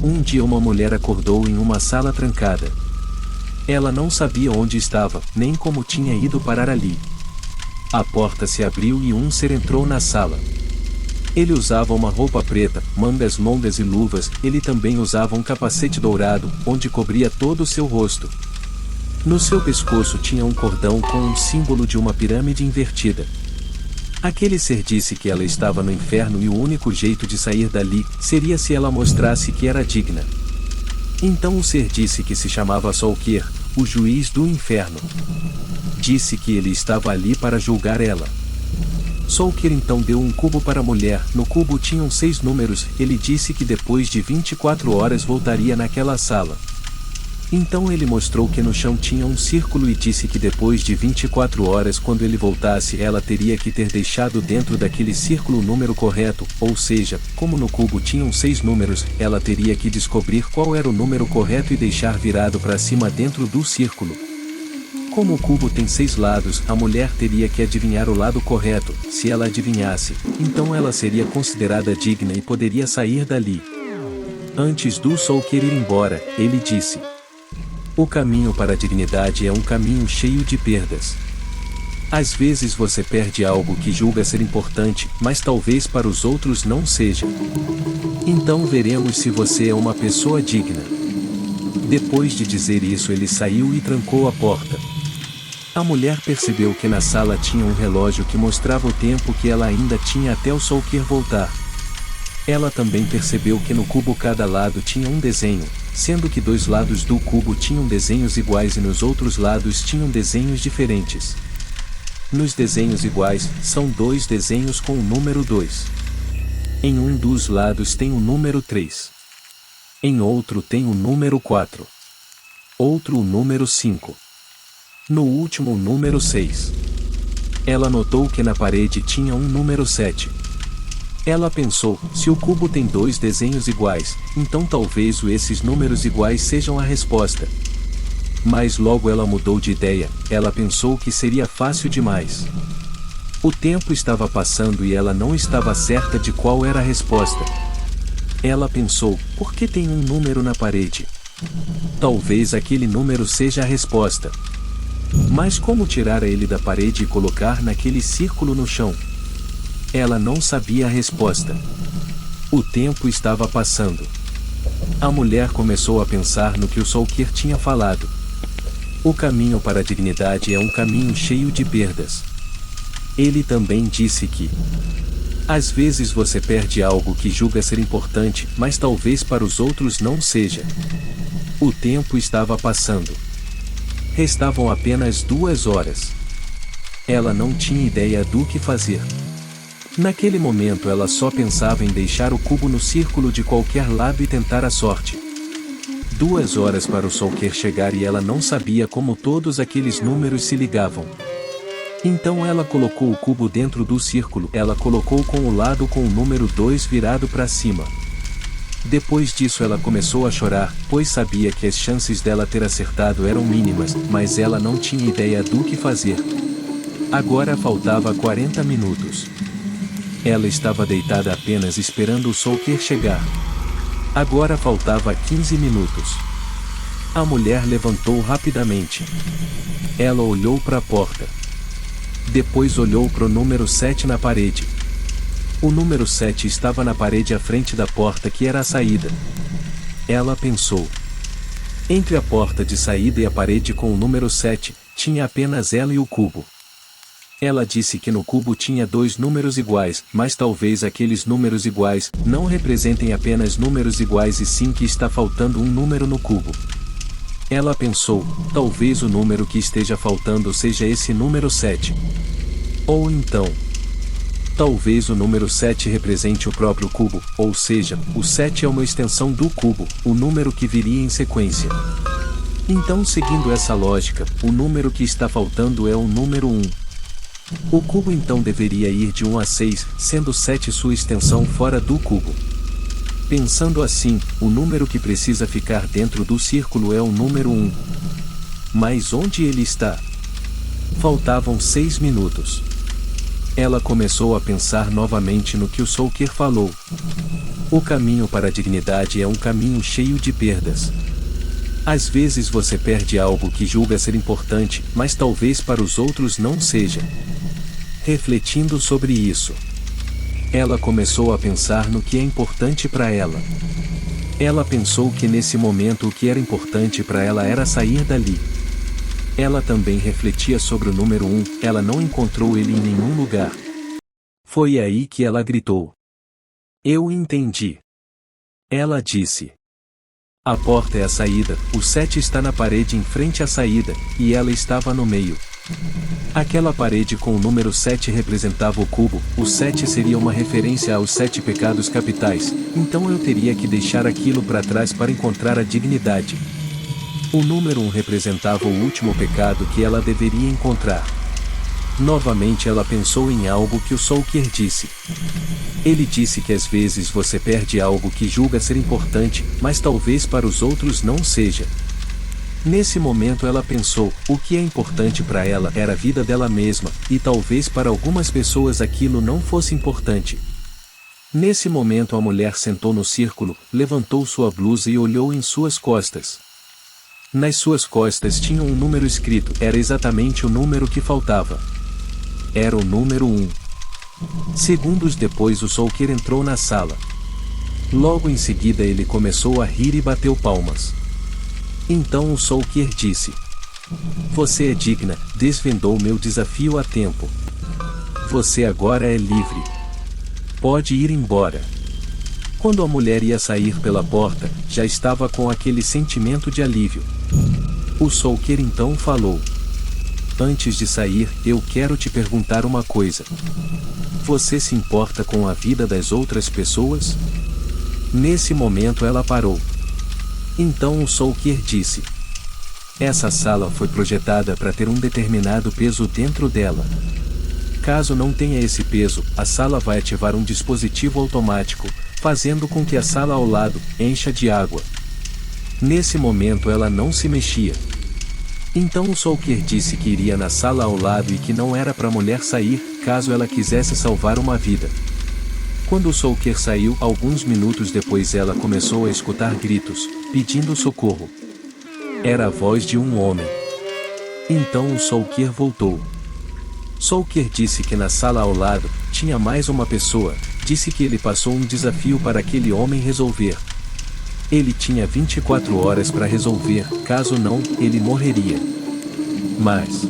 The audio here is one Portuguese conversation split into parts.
Um dia uma mulher acordou em uma sala trancada. Ela não sabia onde estava, nem como tinha ido parar ali. A porta se abriu e um ser entrou na sala. Ele usava uma roupa preta, mangas longas e luvas. Ele também usava um capacete dourado, onde cobria todo o seu rosto. No seu pescoço tinha um cordão com um símbolo de uma pirâmide invertida. Aquele ser disse que ela estava no inferno e o único jeito de sair dali seria se ela mostrasse que era digna. Então o ser disse que se chamava Solkir, o juiz do inferno. Disse que ele estava ali para julgar ela. Solkir então deu um cubo para a mulher. No cubo tinham 6 números. Ele disse que depois de 24 horas voltaria naquela sala. Então ele mostrou que no chão tinha um círculo e disse que depois de 24 horas, quando ele voltasse, ela teria que ter deixado dentro daquele círculo o número correto, ou seja, como no cubo tinham 6 números, ela teria que descobrir qual era o número correto e deixar virado para cima dentro do círculo. Como o cubo tem 6 lados, a mulher teria que adivinhar o lado correto. Se ela adivinhasse, então ela seria considerada digna e poderia sair dali. Antes do Solkir ir embora, ele disse: o caminho para a dignidade é um caminho cheio de perdas. Às vezes você perde algo que julga ser importante, mas talvez para os outros não seja. Então veremos se você é uma pessoa digna. Depois de dizer isso, ele saiu e trancou a porta. A mulher percebeu que na sala tinha um relógio que mostrava o tempo que ela ainda tinha até o Solkir voltar. Ela também percebeu que no cubo cada lado tinha um desenho, sendo que 2 lados do cubo tinham desenhos iguais e nos outros lados tinham desenhos diferentes. Nos desenhos iguais, são 2 desenhos com o número 2. Em um dos lados tem o número 3. Em outro tem o número 4. Outro o número 5. No último o número 6. Ela notou que na parede tinha um número 7. Ela pensou, se o cubo tem 2 desenhos iguais, então talvez esses números iguais sejam a resposta. Mas logo ela mudou de ideia. Ela pensou que seria fácil demais. O tempo estava passando e ela não estava certa de qual era a resposta. Ela pensou, por que tem um número na parede? Talvez aquele número seja a resposta. Mas como tirar ele da parede e colocar naquele círculo no chão? Ela não sabia a resposta. O tempo estava passando. A mulher começou a pensar no que o Solkir tinha falado. O caminho para a dignidade é um caminho cheio de perdas. Ele também disse que às vezes você perde algo que julga ser importante, mas talvez para os outros não seja. O tempo estava passando. Restavam apenas 2 horas. Ela não tinha ideia do que fazer. Naquele momento ela só pensava em deixar o cubo no círculo de qualquer lado e tentar a sorte. 2 horas para o Solkir chegar e ela não sabia como todos aqueles números se ligavam. Então ela colocou o cubo dentro do círculo. Ela colocou com o lado com o número 2 virado para cima. Depois disso ela começou a chorar, pois sabia que as chances dela ter acertado eram mínimas, mas ela não tinha ideia do que fazer. Agora faltava 40 minutos. Ela estava deitada apenas esperando o Solkir chegar. Agora faltava 15 minutos. A mulher levantou rapidamente. Ela olhou para a porta. Depois olhou para o número 7 na parede. O número 7 estava na parede à frente da porta que era a saída. Ela pensou. Entre a porta de saída e a parede com o número 7, tinha apenas ela e o cubo. Ela disse que no cubo tinha 2 números iguais, mas talvez aqueles números iguais não representem apenas números iguais e sim que está faltando um número no cubo. Ela pensou, talvez o número que esteja faltando seja esse número 7. Ou então, talvez o número 7 represente o próprio cubo, ou seja, o 7 é uma extensão do cubo, o número que viria em sequência. Então, seguindo essa lógica, o número que está faltando é o número 1. O cubo então deveria ir de 1 a 6, sendo 7 sua extensão fora do cubo. Pensando assim, o número que precisa ficar dentro do círculo é o número 1. Mas onde ele está? Faltavam 6 minutos. Ela começou a pensar novamente no que o Soulker falou. O caminho para a dignidade é um caminho cheio de perdas. Às vezes você perde algo que julga ser importante, mas talvez para os outros não seja. Refletindo sobre isso, ela começou a pensar no que é importante para ela. Ela pensou que nesse momento o que era importante para ela era sair dali. Ela também refletia sobre o número 1, ela não encontrou ele em nenhum lugar. Foi aí que ela gritou. Eu entendi. Ela disse. A porta é a saída, o 7 está na parede em frente à saída, e ela estava no meio. Aquela parede com o número 7 representava o cubo, o 7 seria uma referência aos 7 pecados capitais, então eu teria que deixar aquilo para trás para encontrar a dignidade. O número 1 representava o último pecado que ela deveria encontrar. Novamente ela pensou em algo que o Soulker disse. Ele disse que às vezes você perde algo que julga ser importante, mas talvez para os outros não seja. Nesse momento ela pensou, o que é importante para ela era a vida dela mesma, e talvez para algumas pessoas aquilo não fosse importante. Nesse momento a mulher sentou no círculo, levantou sua blusa e olhou em suas costas. Nas suas costas tinha um número escrito, era exatamente o número que faltava. Era o número 1. Segundos depois o Soulker entrou na sala. Logo em seguida ele começou a rir e bateu palmas. Então o Soulker disse. Você é digna, desvendou meu desafio a tempo. Você agora é livre. Pode ir embora. Quando a mulher ia sair pela porta, já estava com aquele sentimento de alívio. O Soulker então falou. Antes de sair, eu quero te perguntar uma coisa. Você se importa com a vida das outras pessoas? Nesse momento ela parou. Então o Soulker disse. Essa sala foi projetada para ter um determinado peso dentro dela. Caso não tenha esse peso, a sala vai ativar um dispositivo automático, fazendo com que a sala ao lado encha de água. Nesse momento ela não se mexia. Então o Soulker disse que iria na sala ao lado e que não era para a mulher sair, caso ela quisesse salvar uma vida. Quando o Soulker saiu, alguns minutos depois ela começou a escutar gritos, pedindo socorro. Era a voz de um homem. Então o Soulker voltou. Soulker disse que na sala ao lado, tinha mais uma pessoa, disse que ele passou um desafio para aquele homem resolver. Ele tinha 24 horas para resolver, caso não, ele morreria. Mas,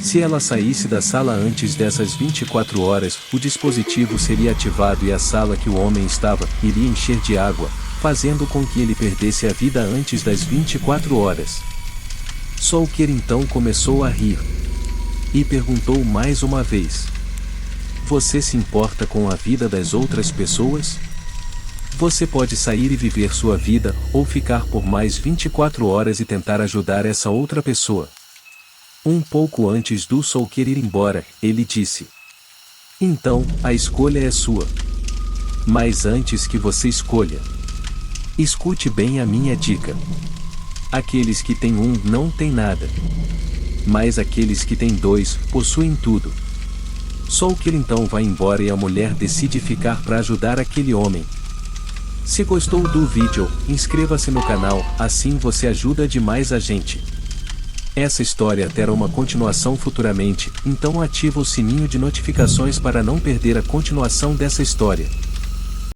se ela saísse da sala antes dessas 24 horas, o dispositivo seria ativado e a sala que o homem estava, iria encher de água, fazendo com que ele perdesse a vida antes das 24 horas. Soulker então começou a rir. E perguntou mais uma vez. Você se importa com a vida das outras pessoas? Você pode sair e viver sua vida, ou ficar por mais 24 horas e tentar ajudar essa outra pessoa. Um pouco antes do Soulker ir embora, ele disse. Então, a escolha é sua. Mas antes que você escolha, escute bem a minha dica. Aqueles que têm um não têm nada. Mas aqueles que têm 2, possuem tudo. Soulker então vai embora e a mulher decide ficar para ajudar aquele homem. Se gostou do vídeo, inscreva-se no canal, assim você ajuda demais a gente. Essa história terá uma continuação futuramente, então ativa o sininho de notificações para não perder a continuação dessa história.